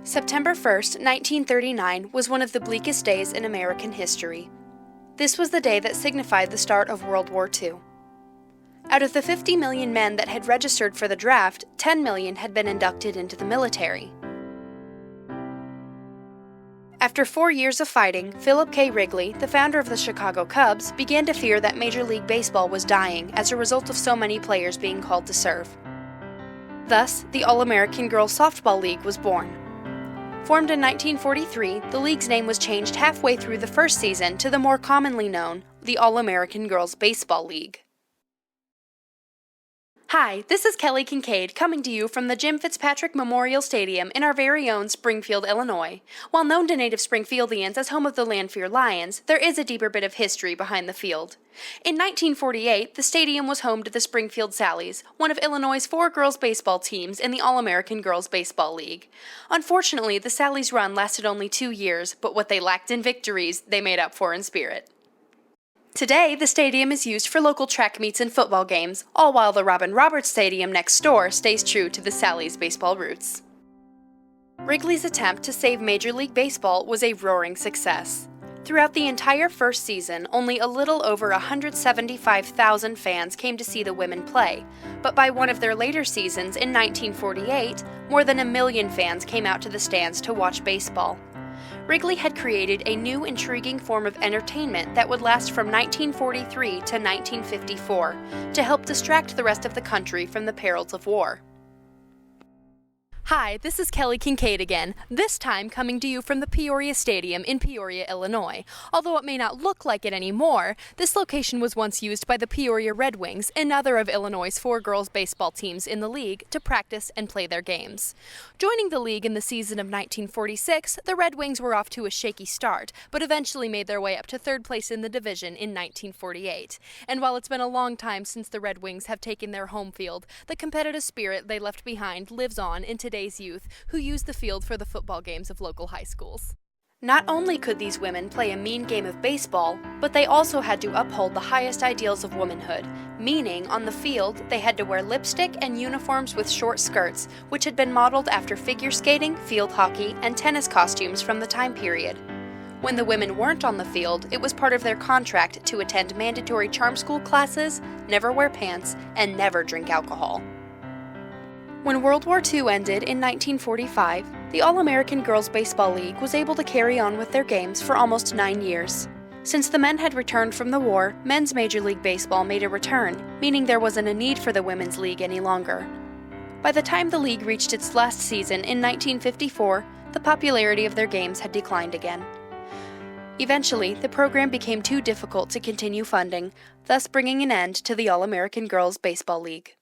September 1st, 1939 was one of the bleakest days in American history. This was the day that signified the start of World War II. Out of the 50 million men that had registered for the draft, 10 million had been inducted into the military. After 4 years of fighting, Philip K. Wrigley, the founder of the Chicago Cubs, began to fear that Major League Baseball was dying as a result of so many players being called to serve. Thus, the All-American Girls Softball League was born. Formed in 1943, the league's name was changed halfway through the first season to the more commonly known, the All-American Girls Baseball League. Hi, this is Kelly Kincaid coming to you from the Jim Fitzpatrick Memorial Stadium in our very own Springfield, Illinois. While known to native Springfieldians as home of the Lanphier Lions, there is a deeper bit of history behind the field. In 1948, the stadium was home to the Springfield Sallies, one of Illinois' 4 girls' baseball teams in the All-American Girls Baseball League. Unfortunately, the Sallies' run lasted only 2 years, but what they lacked in victories, they made up for in spirit. Today, the stadium is used for local track meets and football games, all while the Robin Roberts Stadium next door stays true to the Sallies' baseball roots. Wrigley's attempt to save Major League Baseball was a roaring success. Throughout the entire first season, only a little over 175,000 fans came to see the women play, but by one of their later seasons in 1948, more than 1 million fans came out to the stands to watch baseball. Wrigley had created a new intriguing form of entertainment that would last from 1943 to 1954 to help distract the rest of the country from the perils of war. Hi, this is Kelly Kincaid again, this time coming to you from the Peoria Stadium in Peoria, Illinois. Although it may not look like it anymore, this location was once used by the Peoria Red Wings, another of Illinois' 4 girls baseball teams in the league, to practice and play their games. Joining the league in the season of 1946, the Red Wings were off to a shaky start, but eventually made their way up to 3rd place in the division in 1948. And while it's been a long time since the Red Wings have taken their home field, the competitive spirit they left behind lives on in today's youth who use the field for the football games of local high schools. Not only could these women play a mean game of baseball, but they also had to uphold the highest ideals of womanhood, meaning on the field they had to wear lipstick and uniforms with short skirts, which had been modeled after figure skating, field hockey, and tennis costumes from the time period. When the women weren't on the field, it was part of their contract to attend mandatory charm school classes, never wear pants, and never drink alcohol. When World War II ended in 1945, the All-American Girls Baseball League was able to carry on with their games for almost 9 years. Since the men had returned from the war, men's Major League Baseball made a return, meaning there wasn't a need for the women's league any longer. By the time the league reached its last season in 1954, the popularity of their games had declined again. Eventually, the program became too difficult to continue funding, thus bringing an end to the All-American Girls Baseball League.